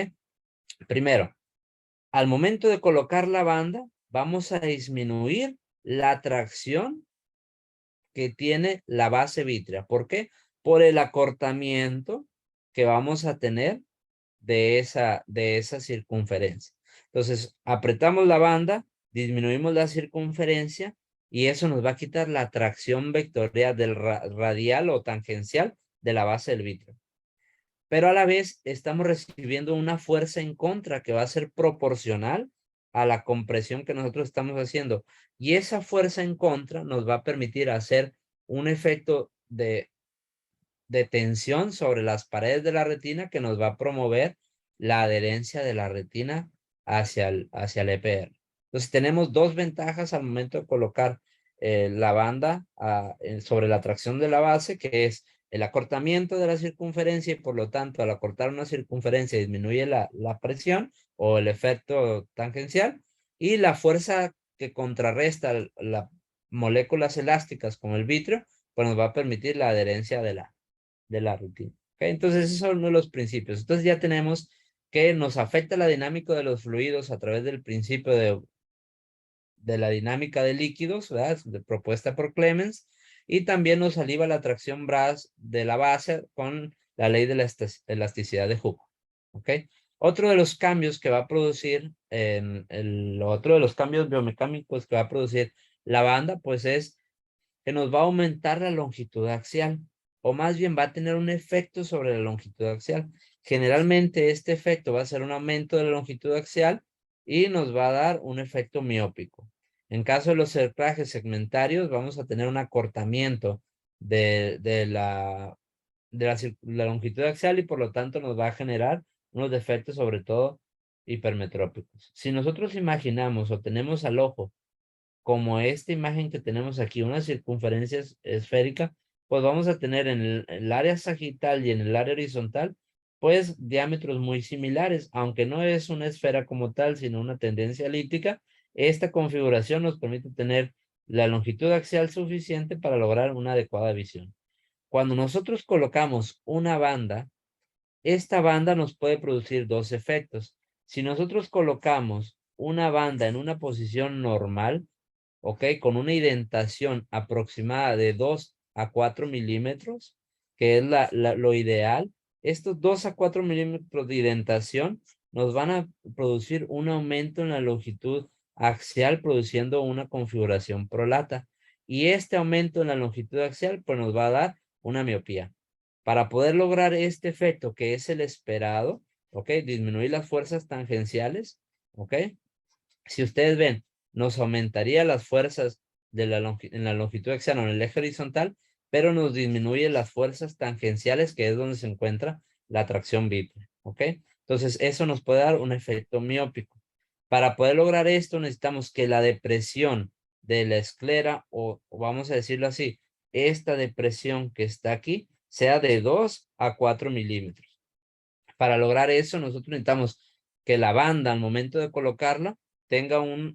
Primero, al momento de colocar la banda, vamos a disminuir la tracción que tiene la base vítrea. ¿Por qué? Por el acortamiento que vamos a tener de esa circunferencia. Entonces, apretamos la banda, disminuimos la circunferencia y eso nos va a quitar la tracción vectorial del radial o tangencial de la base del vítreo. Pero a la vez estamos recibiendo una fuerza en contra que va a ser proporcional a la compresión que nosotros estamos haciendo. Y esa fuerza en contra nos va a permitir hacer un efecto de tensión sobre las paredes de la retina que nos va a promover la adherencia de la retina hacia el EPR. Entonces tenemos dos ventajas al momento de colocar la banda sobre la tracción de la base, que es el acortamiento de la circunferencia y por lo tanto al acortar una circunferencia disminuye la presión o el efecto tangencial y la fuerza que contrarresta las moléculas elásticas como el vitrio, pues nos va a permitir la adherencia de la rutina. ¿Okay? Entonces, esos son uno de los principios. Entonces, ya tenemos que nos afecta la dinámica de los fluidos a través del principio de la dinámica de líquidos, ¿verdad? Propuesta por Clemens, y también nos aliva la atracción de la base con la ley de la elasticidad de Hooke. ¿Ok? Otro de los cambios que va a producir, otro de los cambios biomecánicos que va a producir la banda, pues es que nos va a aumentar la longitud axial, o más bien va a tener un efecto sobre la longitud axial. Generalmente este efecto va a ser un aumento de la longitud axial y nos va a dar un efecto miópico. En caso de los cerclajes segmentarios, vamos a tener un acortamiento de la longitud axial y por lo tanto nos va a generar unos defectos sobre todo hipermetrópicos. Si nosotros imaginamos o tenemos al ojo como esta imagen que tenemos aquí, una circunferencia esférica, pues vamos a tener en el área sagital y en el área horizontal, pues diámetros muy similares, aunque no es una esfera como tal, sino una tendencia elíptica. Esta configuración nos permite tener la longitud axial suficiente para lograr una adecuada visión. Cuando nosotros colocamos una banda, esta banda nos puede producir dos efectos. Si nosotros colocamos una banda en una posición normal, ¿ok? Con una indentación aproximada de 2 a 4 milímetros, que es lo ideal. Estos 2 a 4 milímetros de indentación nos van a producir un aumento en la longitud axial, produciendo una configuración prolata. Y este aumento en la longitud axial, pues nos va a dar una miopía. Para poder lograr este efecto que es el esperado, ¿ok? Disminuir las fuerzas tangenciales, ¿ok? Si ustedes ven, nos aumentaría las fuerzas de en la longitud axial o en el eje horizontal, pero nos disminuye las fuerzas tangenciales, que es donde se encuentra la tracción vítrea, ¿ok? Entonces, eso nos puede dar un efecto miópico. Para poder lograr esto, necesitamos que la depresión de la esclera, o vamos a decirlo así, esta depresión que está aquí, sea de 2 a 4 milímetros. Para lograr eso, nosotros necesitamos que la banda, al momento de colocarla, tenga un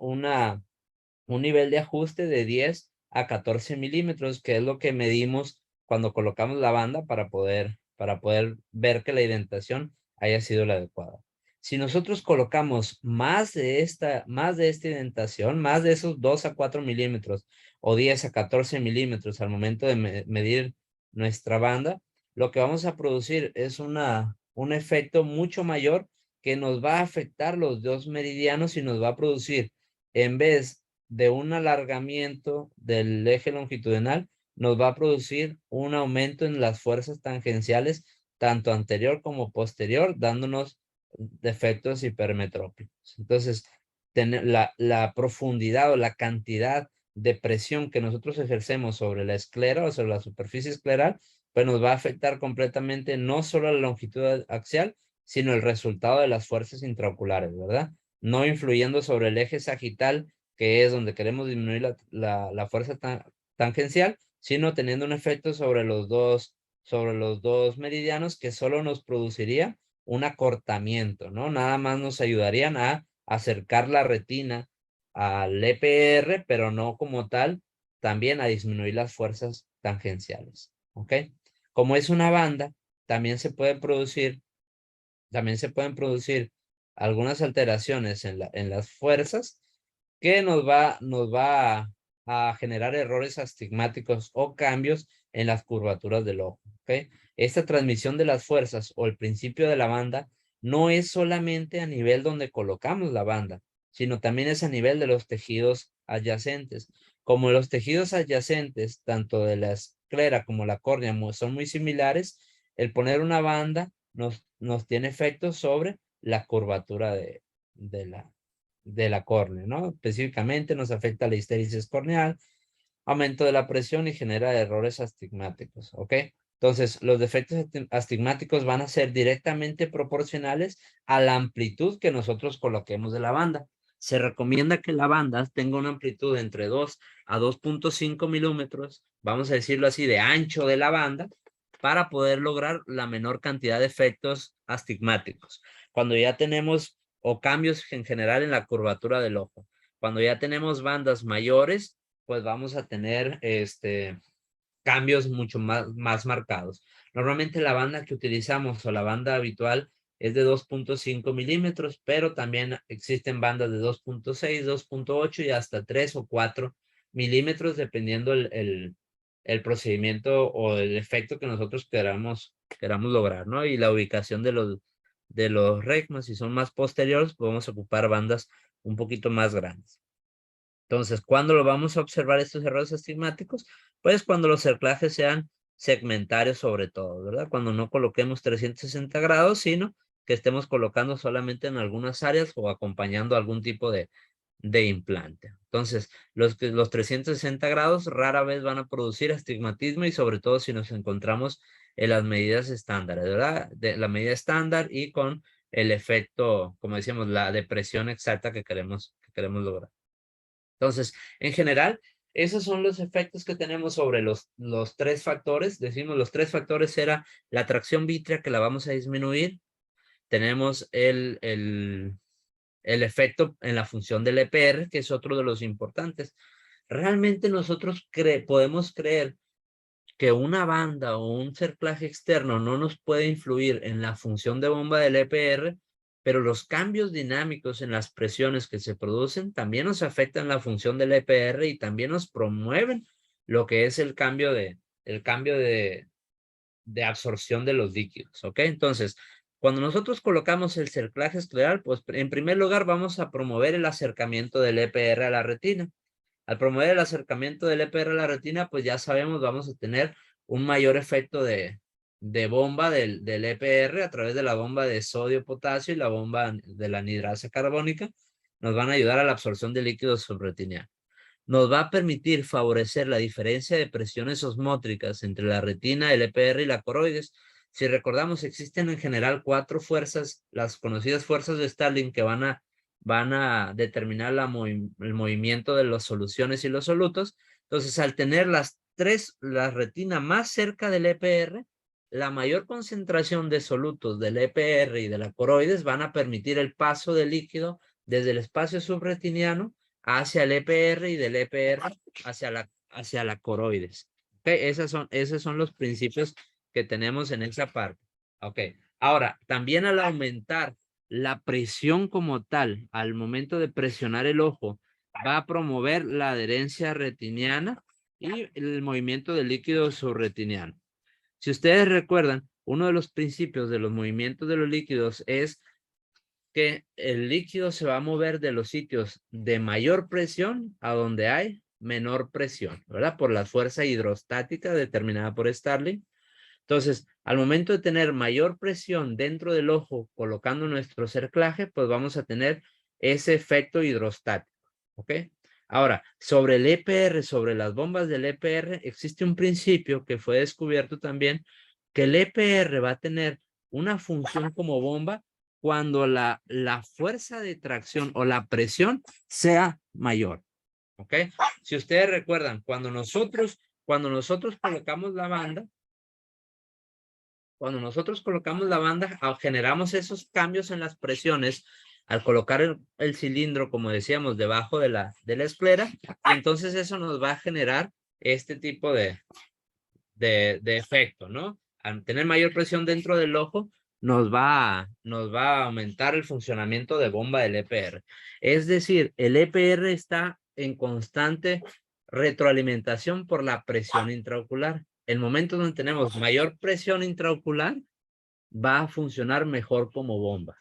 nivel de ajuste de 10 a 14 milímetros, que es lo que medimos cuando colocamos la banda para poder ver que la indentación haya sido la adecuada. Si nosotros colocamos más de esta indentación, más de esos 2 a 4 milímetros o 10 a 14 milímetros al momento de medir nuestra banda, lo que vamos a producir es un efecto mucho mayor que nos va a afectar los dos meridianos y nos va a producir, en vez de un alargamiento del eje longitudinal, nos va a producir un aumento en las fuerzas tangenciales, tanto anterior como posterior, dándonos defectos hipermetrópicos. Entonces, la profundidad o la cantidad de presión que nosotros ejercemos sobre la esclera o sobre la superficie escleral, pues nos va a afectar completamente no solo la longitud axial, sino el resultado de las fuerzas intraoculares, ¿verdad? No influyendo sobre el eje sagital, que es donde queremos disminuir la fuerza tangencial, sino teniendo un efecto sobre los dos meridianos que solo nos produciría un acortamiento, ¿no? Nada más nos ayudarían a acercar la retina al EPR, pero no como tal, también a disminuir las fuerzas tangenciales, ¿ok? Como es una banda, también se pueden producir algunas alteraciones en las fuerzas que nos va a generar errores astigmáticos o cambios en las curvaturas del ojo, ¿ok? Esta transmisión de las fuerzas o el principio de la banda no es solamente a nivel donde colocamos la banda, sino también es a nivel de los tejidos adyacentes. Como los tejidos adyacentes, tanto de la esclera como la córnea, son muy similares, el poner una banda nos tiene efectos sobre la curvatura de la córnea, ¿no? Específicamente nos afecta la histéresis corneal, aumento de la presión y genera errores astigmáticos, ¿ok? Entonces, los defectos astigmáticos van a ser directamente proporcionales a la amplitud que nosotros coloquemos de la banda. Se recomienda que la banda tenga una amplitud entre 2 a 2.5 milímetros, vamos a decirlo así, de ancho de la banda, para poder lograr la menor cantidad de efectos astigmáticos. Cuando ya tenemos, o cambios en general en la curvatura del ojo, cuando ya tenemos bandas mayores, pues vamos a tener cambios mucho más marcados. Normalmente la banda que utilizamos o la banda habitual es de 2.5 milímetros, pero también existen bandas de 2.6, 2.8 y hasta 3 o 4 milímetros, dependiendo el procedimiento o el efecto que nosotros queramos lograr, ¿no? Y la ubicación de los regmas, si son más posteriores, podemos ocupar bandas un poquito más grandes. Entonces, ¿cuándo lo vamos a observar estos errores astigmáticos? Pues cuando los cerclajes sean segmentarios sobre todo, ¿verdad? Cuando no coloquemos 360 grados, sino que estemos colocando solamente en algunas áreas o acompañando algún tipo de implante. Entonces, los 360 grados rara vez van a producir astigmatismo y sobre todo si nos encontramos en las medidas estándares, ¿verdad? De la medida estándar y con el efecto, como decíamos, la depresión exacta que queremos lograr. Entonces, en general, esos son los efectos que tenemos sobre los tres factores. Decimos, los tres factores era la tracción vítrea, que la vamos a disminuir. Tenemos el efecto en la función del EPR, que es otro de los importantes. Realmente nosotros podemos creer que una banda o un cerclaje externo no nos puede influir en la función de bomba del EPR, pero los cambios dinámicos en las presiones que se producen también nos afectan la función del EPR y también nos promueven lo que es el cambio de absorción de los líquidos, ¿ok? Entonces, cuando nosotros colocamos el cerclaje escleral, pues en primer lugar vamos a promover el acercamiento del EPR a la retina. Al promover el acercamiento del EPR a la retina, pues ya sabemos, vamos a tener un mayor efecto de bomba del EPR a través de la bomba de sodio-potasio y la bomba de la anhidrasa carbónica. Nos van a ayudar a la absorción de líquidos subretiniano. Nos va a permitir favorecer la diferencia de presiones osmótricas entre la retina, el EPR y la coroides. Si recordamos, existen en general 4 fuerzas, las conocidas fuerzas de Starling, que van a determinar el movimiento de las soluciones y los solutos. Entonces, al tener la retina más cerca del EPR, la mayor concentración de solutos del EPR y de la coroides van a permitir el paso del líquido desde el espacio subretiniano hacia el EPR y del EPR hacia la coroides. Okay, esos son los principios que tenemos en esa parte. Ok, ahora, también al aumentar la presión como tal, al momento de presionar el ojo, va a promover la adherencia retiniana y el movimiento del líquido subretiniano. Si ustedes recuerdan, uno de los principios de los movimientos de los líquidos es que el líquido se va a mover de los sitios de mayor presión a donde hay menor presión, ¿verdad? Por la fuerza hidrostática determinada por Starling. Entonces, al momento de tener mayor presión dentro del ojo colocando nuestro cerclaje, pues vamos a tener ese efecto hidrostático, ¿ok? Ahora, sobre el EPR, sobre las bombas del EPR, existe un principio que fue descubierto también, que el EPR va a tener una función como bomba cuando la fuerza de tracción o la presión sea mayor, ¿ok? Si ustedes recuerdan, cuando nosotros colocamos la banda, generamos esos cambios en las presiones al colocar el cilindro, como decíamos, debajo de la esclera, y entonces eso nos va a generar este tipo de efecto, ¿no? Al tener mayor presión dentro del ojo, nos va a aumentar el funcionamiento de bomba del EPR. Es decir, el EPR está en constante retroalimentación por la presión intraocular. El momento donde tenemos mayor presión intraocular, va a funcionar mejor como bomba.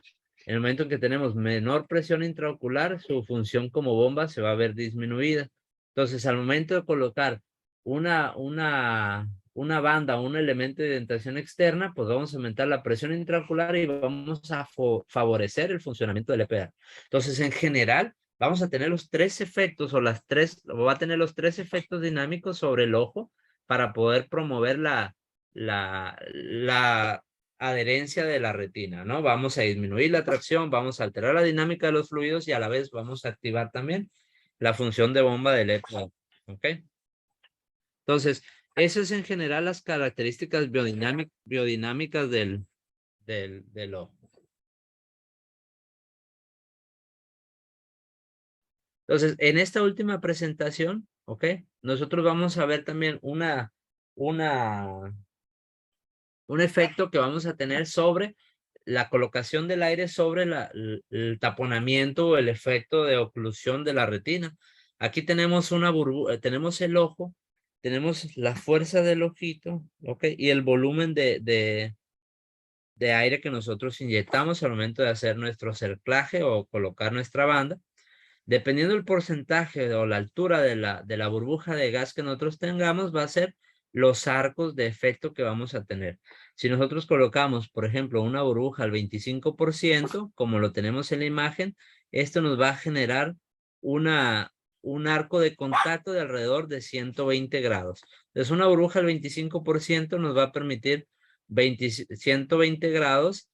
En el momento en que tenemos menor presión intraocular, su función como bomba se va a ver disminuida. Entonces, al momento de colocar una banda o un elemento de dentación externa, pues vamos a aumentar la presión intraocular y vamos a favorecer el funcionamiento del EPR. Entonces, en general, vamos a tener los 3 efectos va a tener los 3 efectos dinámicos sobre el ojo para poder promover la adherencia de la retina, ¿no? Vamos a disminuir la tracción, vamos a alterar la dinámica de los fluidos y a la vez vamos a activar también la función de bomba del EPO, ¿ok? Entonces, eso es en general las características biodinámicas del ojo. Entonces, en esta última presentación, ¿ok? Nosotros vamos a ver también un efecto que vamos a tener sobre la colocación del aire sobre el taponamiento o el efecto de oclusión de la retina. Aquí tenemos una burbuja, tenemos el ojo, tenemos la fuerza del ojito, ¿ok? Y el volumen de aire que nosotros inyectamos al momento de hacer nuestro cerclaje o colocar nuestra banda. Dependiendo del porcentaje o la altura de la burbuja de gas que nosotros tengamos, va a ser los arcos de efecto que vamos a tener. Si nosotros colocamos, por ejemplo, una burbuja al 25%, como lo tenemos en la imagen, esto nos va a generar un arco de contacto de alrededor de 120 grados. Entonces, una burbuja al 25% nos va a permitir 120 grados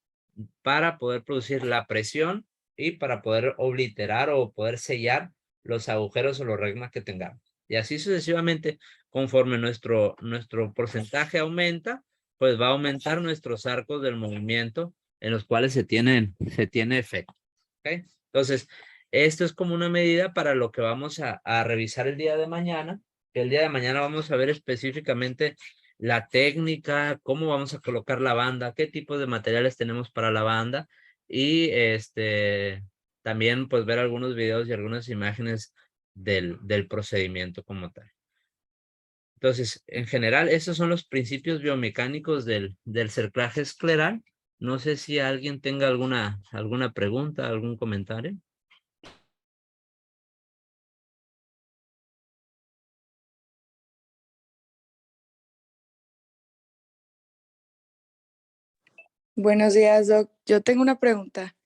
para poder producir la presión y para poder obliterar o poder sellar los agujeros o los regmas que tengamos. Y así sucesivamente, conforme nuestro porcentaje aumenta, pues va a aumentar nuestros arcos del movimiento en los cuales se tiene efecto. ¿Okay? Entonces, esto es como una medida para lo que vamos a revisar el día de mañana, que el día de mañana vamos a ver específicamente la técnica, cómo vamos a colocar la banda, qué tipo de materiales tenemos para la banda y también pues ver algunos videos y algunas imágenes del procedimiento como tal. Entonces, en general, esos son los principios biomecánicos del cerclaje escleral. No sé si alguien tenga alguna pregunta, algún comentario. Buenos días, Doc. Yo tengo una pregunta.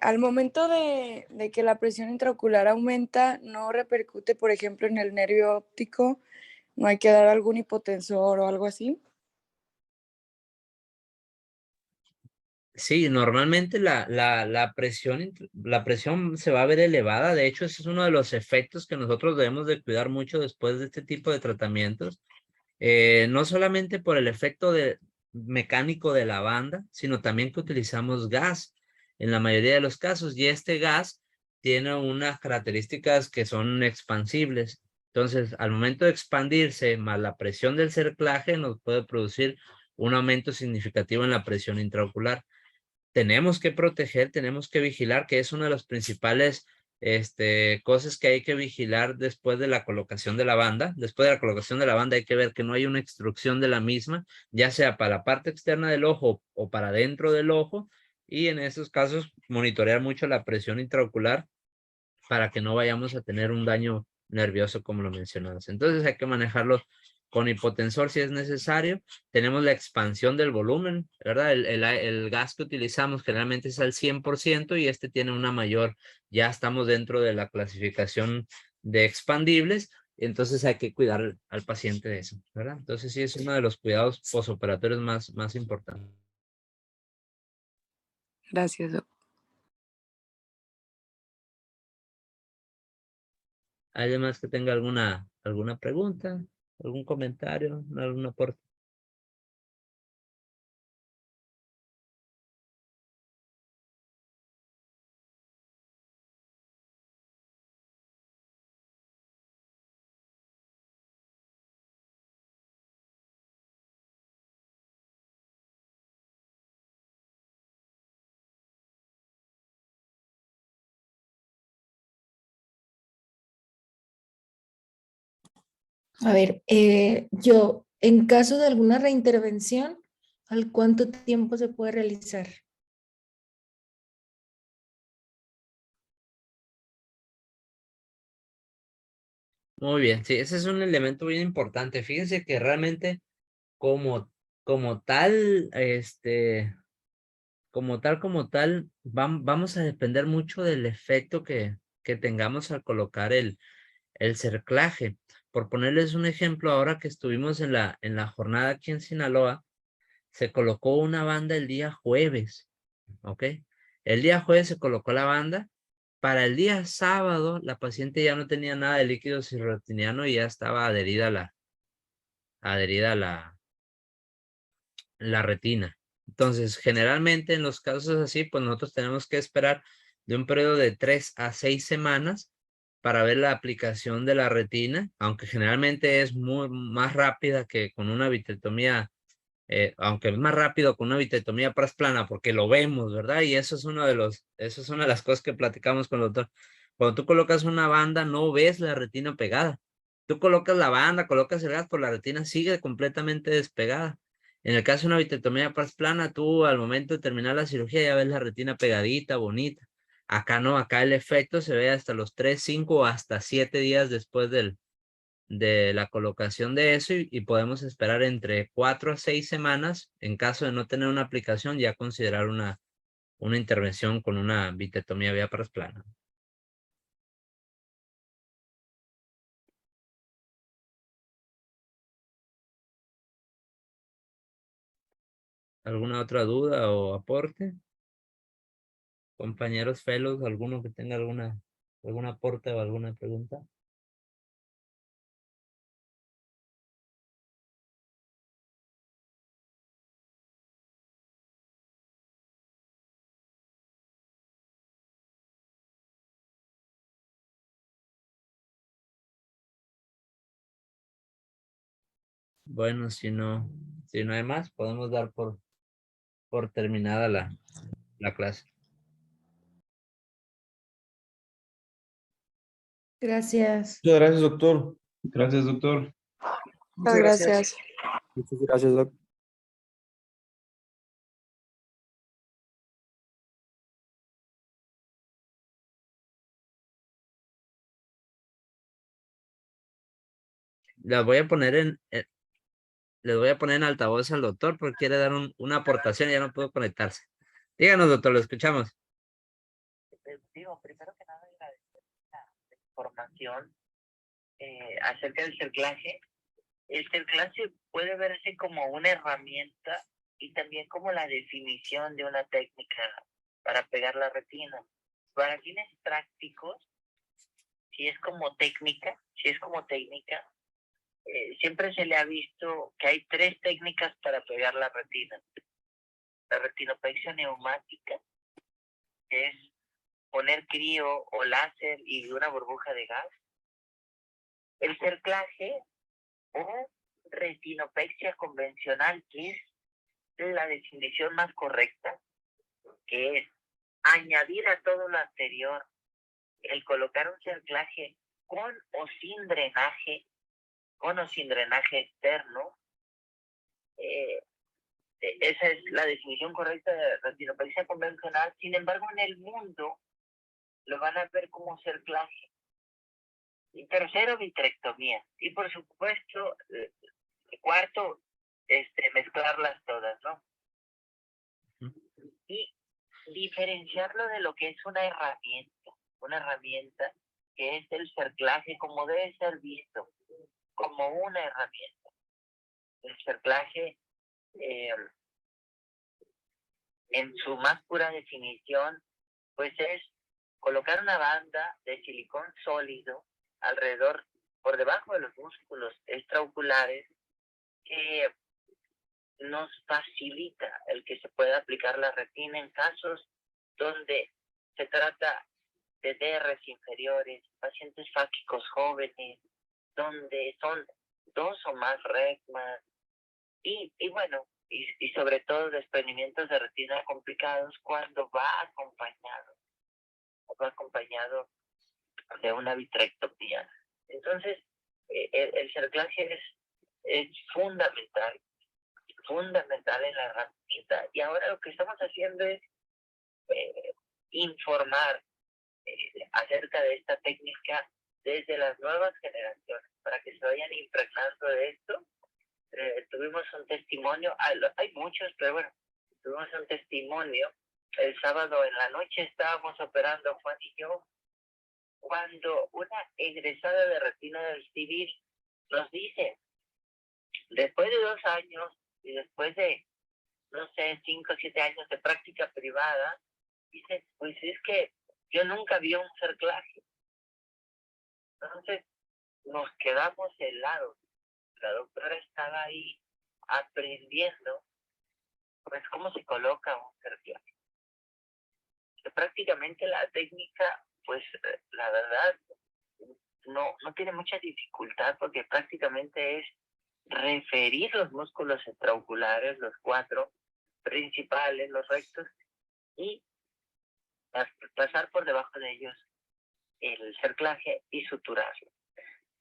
Al momento de que la presión intraocular aumenta, ¿no repercute, por ejemplo, en el nervio óptico? ¿No hay que dar algún hipotensor o algo así? Sí, normalmente la presión se va a ver elevada. De hecho, ese es uno de los efectos que nosotros debemos de cuidar mucho después de este tipo de tratamientos. No solamente por el efecto mecánico de la banda, sino también que utilizamos gas en la mayoría de los casos, y este gas tiene unas características que son expansibles. Entonces, al momento de expandirse, más la presión del cerclaje, nos puede producir un aumento significativo en la presión intraocular. Tenemos que proteger, tenemos que vigilar, que es una de las principales cosas que hay que vigilar después de la colocación de la banda. Después de la colocación de la banda hay que ver que no hay una extrusión de la misma, ya sea para la parte externa del ojo o para dentro del ojo, y en esos casos monitorear mucho la presión intraocular para que no vayamos a tener un daño nervioso como lo mencionabas. Entonces hay que manejarlo con hipotensor si es necesario. Tenemos la expansión del volumen, ¿verdad? El gas que utilizamos generalmente es al 100% y este tiene una mayor, ya estamos dentro de la clasificación de expandibles, entonces hay que cuidar al paciente de eso, ¿verdad? Entonces sí es uno de los cuidados posoperatorios más importantes. Gracias, Doc. ¿Alguien más que tenga alguna pregunta, algún comentario, algún aporte? A ver, yo, en caso de alguna reintervención, ¿al cuánto tiempo se puede realizar? Muy bien, sí, ese es un elemento bien importante. Fíjense que realmente como, como tal, vamos a depender mucho del efecto que tengamos al colocar el cerclaje. Por ponerles un ejemplo, ahora que estuvimos en la jornada aquí en Sinaloa, se colocó una banda el día jueves, ¿ok? El día jueves se colocó la banda. Para el día sábado, la paciente ya no tenía nada de líquido cirrotiniano y ya estaba adherida a la retina. Entonces, generalmente en los casos así, pues nosotros tenemos que esperar de un periodo de 3 a 6 semanas para ver la aplicación de la retina, aunque generalmente es más rápida que con una vitrectomía, aunque es más rápido con una vitrectomía plana, porque lo vemos, ¿verdad? Y eso es eso es una de las cosas que platicamos con el doctor. Cuando tú colocas una banda, no ves la retina pegada. Tú colocas la banda, colocas el gas, por la retina sigue completamente despegada. En el caso de una vitrectomía plana, tú al momento de terminar la cirugía ya ves la retina pegadita, bonita. Acá no, acá el efecto se ve hasta los 3, 5 o hasta 7 días después de la colocación de eso y podemos esperar entre 4 a 6 semanas en caso de no tener una aplicación, ya considerar una intervención con una vitrectomía vía plana. ¿Alguna otra duda o aporte? Compañeros fellows, alguno que tenga algún aporte o alguna pregunta. Bueno, si no hay más, podemos dar por terminada la clase. Gracias. Muchas gracias, doctor. Gracias, doctor. Muchas gracias. Muchas gracias, Doc. Las voy a poner les voy a poner en altavoz al doctor porque quiere dar una aportación y ya no puedo conectarse. Díganos, doctor, lo escuchamos. Digo, primero que nada, agradecer la información acerca del cerclaje. El cerclaje puede verse como una herramienta y también como la definición de una técnica para pegar la retina. Para fines prácticos, si es como técnica, siempre se le ha visto que hay 3 técnicas para pegar la retina. La retinopexia neumática, que es poner crío o láser y una burbuja de gas. El cerclaje o retinopexia convencional, que es la definición más correcta, que es añadir a todo lo anterior el colocar un cerclaje con o sin drenaje externo. Esa es la definición correcta de retinopexia convencional. Sin embargo, en el mundo lo van a ver como cerclaje. Y tercero, vitrectomía. Y por supuesto, cuarto, mezclarlas todas, ¿no? Y diferenciarlo de lo que es una herramienta que es el cerclaje, como debe ser visto, como una herramienta. El cerclaje, en su más pura definición, pues es colocar una banda de silicón sólido alrededor, por debajo de los músculos extraoculares, que nos facilita el que se pueda aplicar la retina en casos donde se trata de DRs inferiores, pacientes fáquicos jóvenes, donde son 2 o más regmas, y bueno, y sobre todo desprendimientos de retina complicados cuando va acompañado de una vitrectomía. Entonces, el cerclaje es fundamental en la herramienta, y ahora lo que estamos haciendo es informar acerca de esta técnica desde las nuevas generaciones, para que se vayan impregnando de esto. Tuvimos un testimonio, hay muchos, pero bueno, tuvimos un testimonio. El sábado en la noche estábamos operando Juan y yo, cuando una egresada de retina del civil nos dice, después de 2 años y después de, no sé, 5 o 7 años de práctica privada, dice, pues es que yo nunca vi un cerclaje. Entonces nos quedamos helados. La doctora estaba ahí aprendiendo, pues, cómo se coloca un cerclaje. Prácticamente la técnica, pues, la verdad, no tiene mucha dificultad, porque prácticamente es referir los músculos extraoculares, los 4 principales, los rectos, y pasar por debajo de ellos el cerclaje y suturarlo.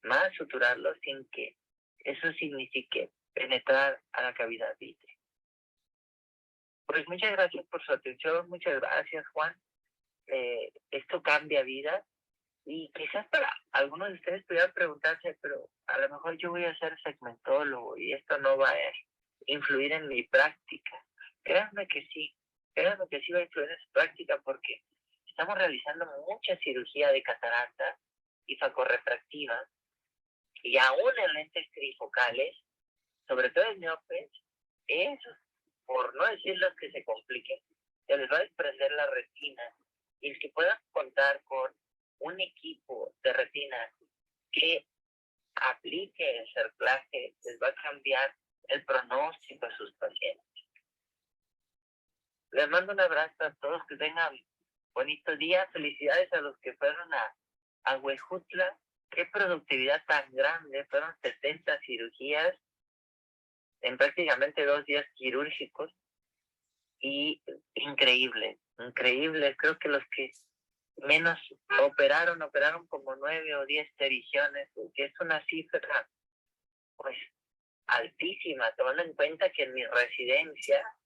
Más suturarlo sin que eso signifique penetrar a la cavidad vítrea. Pues muchas gracias por su atención, muchas gracias, Juan. Esto cambia vidas, y quizás para algunos de ustedes pudieran preguntarse, pero a lo mejor yo voy a ser segmentólogo y esto no va a influir en mi práctica. Créanme que sí va a influir en su práctica, porque estamos realizando mucha cirugía de catarata y facorrefractiva, y aún en lentes trifocales, sobre todo en miopes, esos, por no decir los que se compliquen, se les va a desprender la retina, y el que puedan contar con un equipo de retina que aplique el cerclaje les va a cambiar el pronóstico a sus pacientes. Les mando un abrazo a todos, que tengan bonito día. Felicidades a los que fueron a Huejutla. Qué productividad tan grande, fueron 70 cirugías en prácticamente 2 días quirúrgicos, y increíble. Creo que los que menos operaron como 9 o 10 terisiones, que es una cifra, pues, altísima, tomando en cuenta que en mi residencia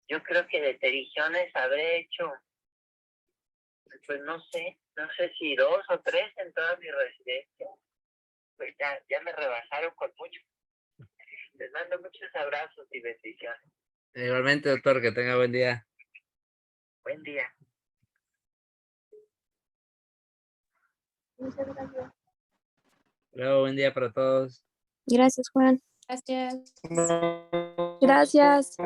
yo creo que de terisiones habré hecho, pues no sé si 2 o 3 en toda mi residencia. pues ya me rebasaron con mucho. Les mando muchos abrazos y bendiciones. Igualmente, doctor, que tenga buen día. Buen día. Luego, buen día para todos. Gracias, Juan. Gracias. Gracias.